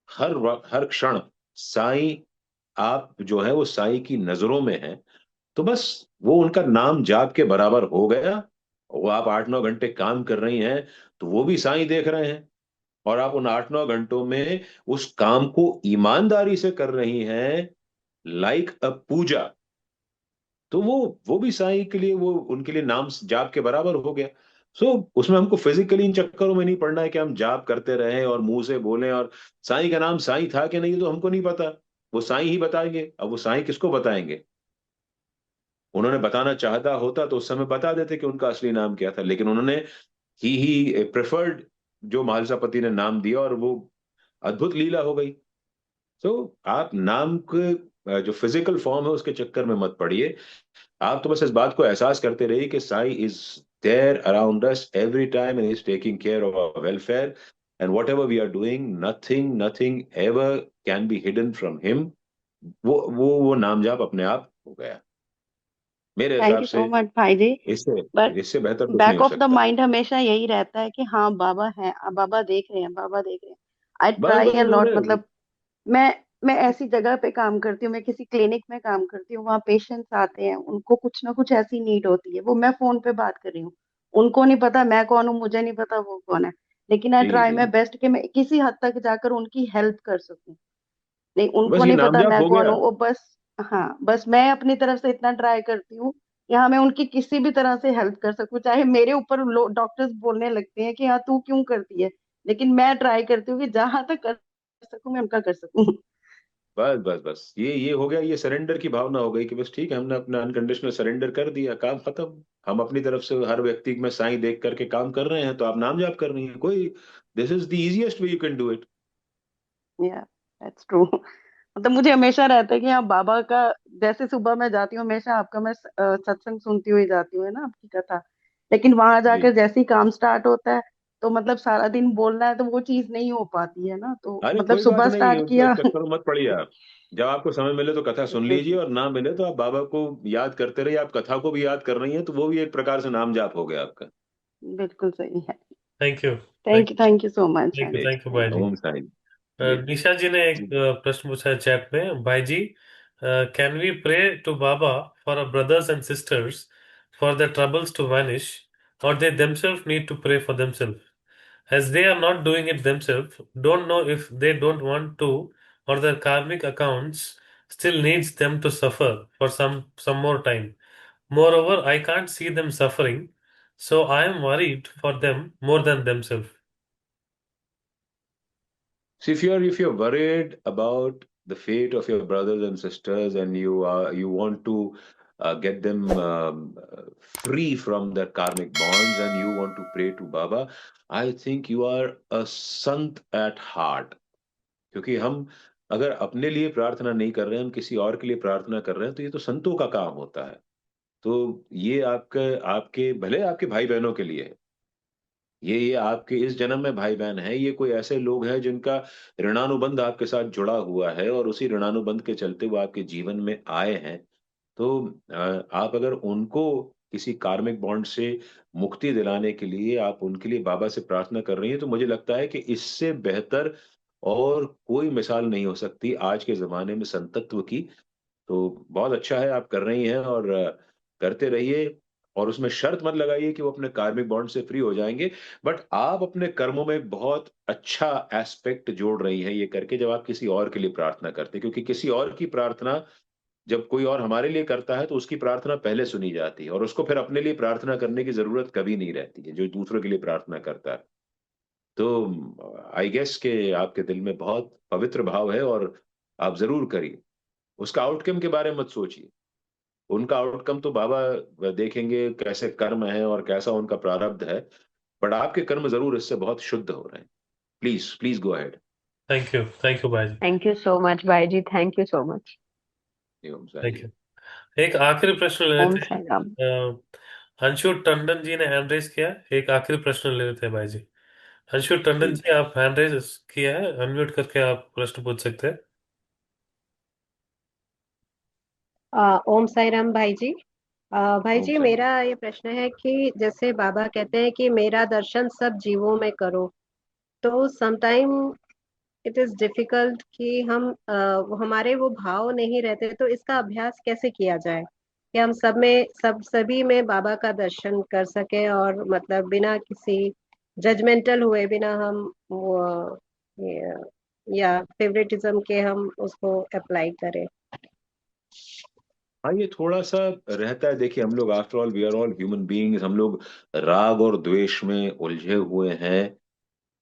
हर क्षण साईं, आप जो है वो साईं की नजरों में हैं, तो बस वो उनका नाम जाप के बराबर हो गया। वो आप 8-9 घंटे काम कर रही हैं, तो वो भी साईं देख रहे हैं, और आप उन 8-9 घंटों में उस काम को ईमानदारी से कर रही हैं, लाइक अ पूजा, तो वो भी साईं के लिए, वो उनके लिए नाम जाप के बराबर हो गया। उसमें हमको फिजिकली इन चक्करों में नहीं पड़ना है कि हम जाप करते रहें और मुंह से बोलें, और साईं का नाम साईं था कि नहीं तो हमको नहीं पता, वो साईं ही बताएंगे। अब वो साईं किसको बताएंगे? उन्होंने बताना चाहता होता तो उस समय बता देते कि उनका असली नाम क्या था, लेकिन उन्होंने ही प्रेफर्ड जो महालसापति ने नाम दिया, और वो अद्भुत लीला हो गई। आप नाम के जो फिजिकल फॉर्म है उसके चक्कर में मत पड़िए। आप तो बस इस बात को एहसास करते रहिए कि Sai is there around us every time and is taking care of our welfare, and whatever we are doing, nothing nothing ever can be hidden from him. वो नाम जाप अपने आप हो गया मेरे थैंक हिसाब यू से। सो मच भाई जी। इससे बट इससे बेहतर कुछ नहीं बैक हो ऑफ द सकता। माइंड हमेशा यही रहता है कि हाँ बाबा है, बाबा देख रहे हैं, बाबा देख रहे हैं। आई बस ट्राई बस अ लॉट, उन्होंने, मतलब मैं मैं ऐसी जगह पे काम करती हूँ, मैं किसी क्लिनिक में काम करती हूँ, वहाँ पेशेंट्स आते हैं, उनको कुछ ना कुछ ऐसी नीड होती है, वो मैं फोन पे बात कर रही हूँ, उनको नहीं पता मैं कौन हूँ, मुझे नहीं पता वो कौन है, लेकिन आई जी ट्राई जी, माई बेस्ट कि मैं किसी हद तक जाकर उनकी हेल्प कर सकूं। नहीं, उनको बस ये नहीं नाम पता जाप मैं हो कौन गया। हूँ, वो बस, हाँ बस मैं अपनी तरफ से इतना ट्राई करती हूँ कि हाँ मैं उनकी किसी भी तरह से हेल्प कर सकूं, चाहे मेरे ऊपर डॉक्टर्स बोलने लगते हैं कि हाँ तू क्यों करती है, लेकिन मैं ट्राई करती हूँ कि जहां तक कर सकूं मैं उनका कर सकूं। बस बस बस ये हो गया, ये सरेंडर की भावना हो गई कि बस ठीक है, हमने अपना अनकंडीशनल सरेंडर कर दिया, काम खत्म। हम अपनी तरफ से हर व्यक्ति में साईं देख करके काम कर रहे हैं, तो आप नाम जाप कर रही हैं, कोई, this is the easiest way you can do it. या दैट्स ट्रू। मतलब मुझे हमेशा रहता है कि हाँ बाबा का, जैसे सुबह मैं जाती हूँ हमेशा आपका मैं सत्संग सुनती हुई जाती हूँ, है ना, आपकी कथा, लेकिन वहां जी। जाकर जैसे ही काम स्टार्ट होता है तो मतलब सारा दिन बोलना है तो वो चीज नहीं हो पाती है ना, तो अरे मतलब कोई बात सुबह नहीं, स्टार्ट उसमें किया। चक्कर मत पड़िए आप। जब आपको समय मिले तो कथा सुन लीजिए, और ना मिले तो आप बाबा को याद करते रहिए। आप कथा को भी याद कर रही हैं तो वो भी एक प्रकार से नाम जाप हो गया आपका। बिल्कुल सही है। Thank you. Thank you so much. Thank you, जी। थैंक यू भाई जी। ओम साई। जी। निशा जी ने एक प्रश्न पूछा है चैट में, भाई जी, can we pray to Baba for our brothers and sisters for their troubles to vanish, or they themselves need to pray for themselves, as they are not doing it themselves, don't know if they don't want to, or their karmic accounts still needs them to suffer for some more time. Moreover, I can't see them suffering, so I am worried for them more than themselves. So if you're worried about the fate of your brothers and sisters, and you want to get them free from their karmic bonds, and you want to pray to Baba, I think you are a sant at heart. क्योंकि हम अगर अपने लिए प्रार्थना नहीं कर रहे हैं, हम किसी और के लिए प्रार्थना कर रहे हैं, तो ये तो संतों का काम होता है। तो ये आपके आपके भले आपके भाई बहनों के लिए है, ये आपके इस जन्म में भाई बहन है, ये कोई ऐसे लोग हैं जिनका ऋणानुबंध आपके साथ जुड़ा हुआ है, और उसी ऋणानुबंध के चलते वो आपके जीवन में आए हैं। तो आप अगर उनको किसी कार्मिक बॉन्ड से मुक्ति दिलाने के लिए आप उनके लिए बाबा से प्रार्थना कर रही हैं, तो मुझे लगता है कि इससे बेहतर और कोई मिसाल नहीं हो सकती आज के जमाने में संतत्व की। तो बहुत अच्छा है आप कर रही हैं, और करते रहिए। और उसमें शर्त मत लगाइए कि वो अपने कार्मिक बॉन्ड से फ्री हो जाएंगे, बट आप अपने कर्मों में बहुत अच्छा एस्पेक्ट जोड़ रही हैं ये करके, जब आप किसी और के लिए प्रार्थना करते हैं। क्योंकि किसी और की प्रार्थना जब कोई और हमारे लिए करता है तो उसकी प्रार्थना पहले सुनी जाती है, और उसको फिर अपने लिए प्रार्थना करने की जरूरत कभी नहीं रहती है, जो दूसरों के लिए प्रार्थना करता है। तो आई गेस के आपके दिल में बहुत पवित्र भाव है, और आप जरूर करिए। उसका आउटकम के बारे में मत सोचिए, उनका आउटकम तो बाबा देखेंगे कैसे कर्म है और कैसा उनका प्रारब्ध है। बट आपके कर्म जरूर इससे बहुत शुद्ध हो रहे हैं। Please please go ahead. Thank you भाई जी। थैंक यू सो मच भाई जी, थैंक यू सो मच। एवं थैंक साई। यू। एक आखिरी प्रश्न ले ओम लेते साई राम। हैं। अंशु टंडन जी ने हैंड रेज किया, एक आखिरी प्रश्न ले लेते हैं भाई जी। अंशु टंडन जी। जी, आप हैंड रेज किया है, अनम्यूट करके आप प्रश्न पूछ सकते हैं। ओम साई राम भाई जी। भाई ओम जी, साई। मेरा ये प्रश्न है कि जैसे बाबा कहते हैं कि मेरा दर्शन सब जीवों में करो, तो समटाइम इट इज डिफिकल्ट कि हम हमारे वो भाव नहीं रहते, तो इसका अभ्यास कैसे किया जाए कि हम सभी में बाबा का दर्शन कर सके, और मतलब बिना किसी जजमेंटल हुए, बिना हम वो या फेवरेटिज्म के हम उसको अप्लाई करें। हाँ, ये थोड़ा सा रहता है। देखिए, हम लोग after all we are all human beings, हम लोग राग और द्वेष में उलझे हुए हैं।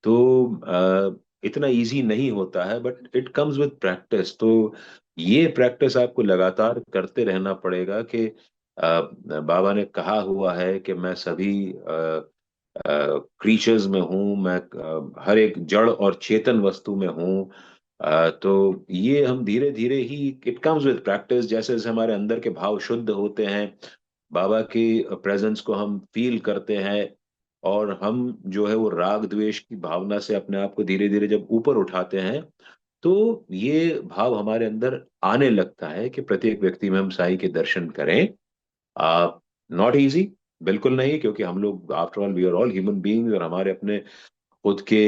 तो इतना इजी नहीं होता है, but it comes with practice. तो ये प्रैक्टिस आपको लगातार करते रहना पड़ेगा कि बाबा ने कहा हुआ है कि मैं सभी क्रीचर्स में हूँ, मैं हर एक जड़ और चेतन वस्तु में हूँ। तो ये हम धीरे धीरे ही, इट कम्स विद प्रैक्टिस। जैसे जैसे हमारे अंदर के भाव शुद्ध होते हैं, बाबा की प्रेजेंस को हम फील करते हैं, और हम जो है वो राग द्वेष की भावना से अपने आप को धीरे धीरे जब ऊपर उठाते हैं, तो ये भाव हमारे अंदर आने लगता है कि प्रत्येक व्यक्ति में हम साईं के दर्शन करें। नॉट इजी, बिल्कुल नहीं, क्योंकि हम लोग after all we are all human beings, और हमारे अपने खुद के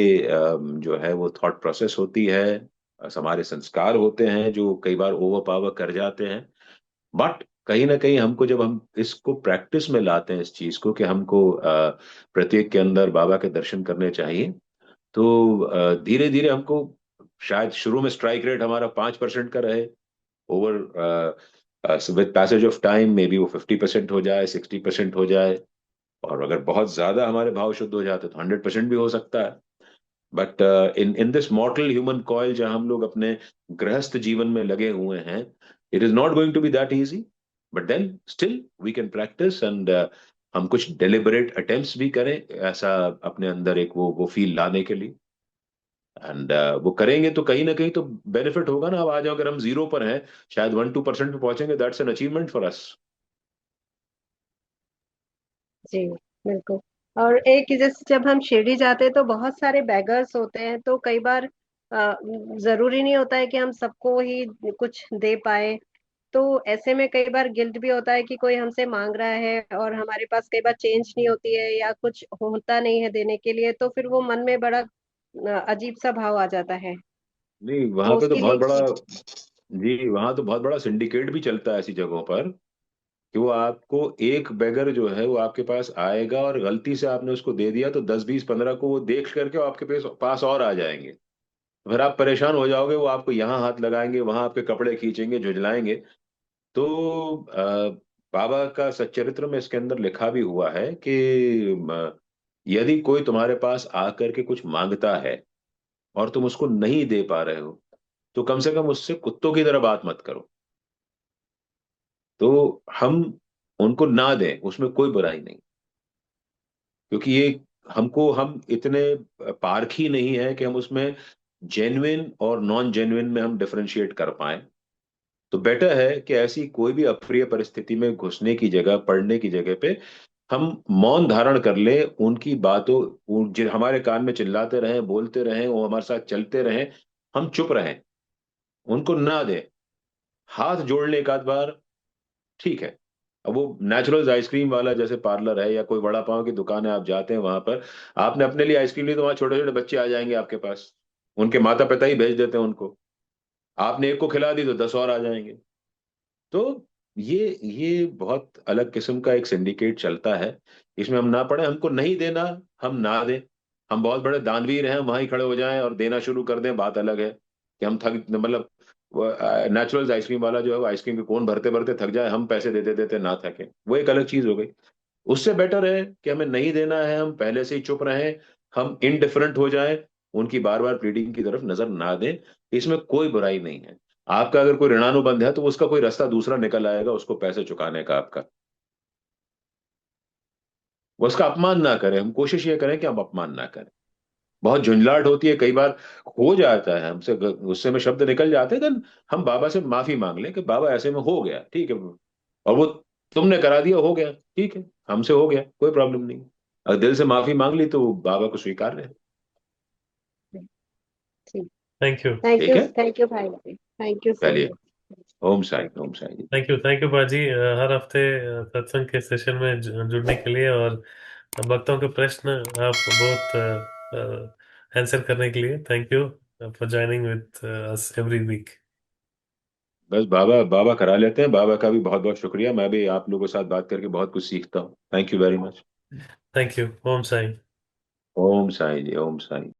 जो है वो थॉट प्रोसेस होती है, हमारे संस्कार होते हैं जो कई बार ओवर पावर कर जाते हैं। बट कहीं ना कहीं हमको, जब हम इसको प्रैक्टिस में लाते हैं इस चीज को कि हमको प्रत्येक के अंदर बाबा के दर्शन करने चाहिए, तो धीरे धीरे हमको, शायद शुरू में स्ट्राइक रेट हमारा 5% का रहे, over with passage of time may be वो 50% हो जाए, 60% हो जाए, और अगर बहुत ज्यादा हमारे भाव शुद्ध हो जाते तो 100% भी हो सकता है। But in in this मॉर्टल human coil, जहां हम लोग अपने गृहस्थ जीवन में लगे हुए हैं, it is not going to be that easy. But then still we can practice, and हम कुछ डेलिबरेट अटेम्प्ट्स भी करें ऐसा अपने अंदर एक वो फील लाने के लिए। एंड वो करेंगे तो कहीं ना कहीं तो बेनिफिट होगा ना। अब आज अगर हम जीरो पर हैं, शायद 1-2% पे पहुंचेंगे, that's an achievement for us. जी, बिल्कुल। और एक जैसे जब हम शिरडी जाते हैं तो बहुत सारे बेगर्स होते हैं, तो कई बार जरूरी नहीं होता है कि हम सबको ही कुछ दे पाए। तो ऐसे में कई बार गिल्ट भी होता है कि कोई हमसे मांग रहा है और हमारे पास कई बार चेंज नहीं होती है या कुछ होता नहीं है देने के लिए, तो फिर वो मन में बड़ा अजीब सा भाव आ जाता है। नहीं, वहां तो पे तो उसके बहुत लिए बड़ा, जी वहां तो बहुत बड़ा सिंडिकेट भी चलता है ऐसी जगहों पर, कि वो आपको एक बेगर जो है वो आपके पास आएगा और गलती से आपने उसको दे दिया तो 10 20 15 को वो देख करके आपके पास और आ जाएंगे। फिर आप परेशान हो जाओगे, वो आपको यहाँ हाथ लगाएंगे, वहां आपके कपड़े खींचेंगे, झुंझलाएंगे। तो बाबा का सच्चरित्र में इसके अंदर लिखा भी हुआ है कि यदि कोई तुम्हारे पास आकर के कुछ मांगता है और तुम उसको नहीं दे पा रहे हो, तो कम से कम उससे कुत्तों की तरह बात मत करो। तो हम उनको ना दें, उसमें कोई बुराई नहीं, क्योंकि ये हम इतने पारखी नहीं है कि हम उसमें जेन्युइन और नॉन जेन्युइन में हम डिफरेंशिएट कर पाए। तो बेटर है कि ऐसी कोई भी अप्रिय परिस्थिति में घुसने की जगह, पड़ने की जगह पे हम मौन धारण कर ले, उनकी बातों, जो हमारे कान में चिल्लाते रहें, बोलते रहें, वो हमारे साथ चलते रहें, हम चुप रहें, उनको ना दें। हाथ जोड़ने एक आध बार ठीक है। अब वो नेचुरल्स आइसक्रीम वाला जैसे पार्लर है या कोई वड़ा पाव की दुकान है, आप जाते हैं वहां पर, आपने अपने लिए आइसक्रीम ली तो वहां छोटे छोटे बच्चे आ जाएंगे आपके पास, उनके माता पिता ही भेज देते हैं उनको। आपने एक को खिला दी तो 10 और आ जाएंगे। तो ये बहुत अलग किस्म का एक सिंडिकेट चलता है। इसमें हम ना पड़े, हमको नहीं देना, हम ना दें। हम बहुत बड़े दानवीर हैं, वहीं खड़े हो जाएं और देना शुरू कर दें, बात अलग है कि हम थक, मतलब नेचुरल आइसक्रीम वाला जो है वो आइसक्रीम के कोन भरते भरते थक जाए, हम पैसे देते देते ना थके, वो एक अलग चीज हो गई। उससे बेटर है कि हमें नहीं देना है, हम पहले से ही चुप रहें, हम इनडिफरेंट हो जाएं, उनकी बार बार प्लीडिंग की तरफ नजर ना दें। इसमें कोई बुराई नहीं है। आपका अगर कोई ऋणानुबंध है तो उसका कोई रास्ता दूसरा निकल आएगा उसको पैसे चुकाने का आपका। वो उसका अपमान ना करें, हम कोशिश ये करें कि हम अपमान ना करें। बहुत झुंझलाहट होती है कई बार, हो जाता है हमसे, गुस्से में शब्द निकल जाते हैं, देन हम बाबा से माफी मांग लें कि बाबा ऐसे में हो गया, ठीक है, और वो तुमने करा दिया, हो गया, ठीक है, हमसे हो गया, कोई प्रॉब्लम नहीं। अगर दिल से माफी मांग ली तो बाबा को स्वीकार है। ठीक। Thank you. ठीक है, थैंक यू भाई जी, थैंक यू सो चलिए। Much. Om Sai, Om Sai. Thank you बाजी, हर हफ्ते सत्संग के सेशन में जुड़ने के लिए, और भक्तों के प्रश्न आप बहुत आंसर करने के लिए। Thank you for joining with us every week. बस बाबा बाबा करा लेते हैं, बाबा का भी बहुत बहुत शुक्रिया, मैं भी आप लोगों के साथ बात करके बहुत कुछ सीखता हूँ। Thank you very much. Thank you. Om Sai. Om Sai ji, Om Sai.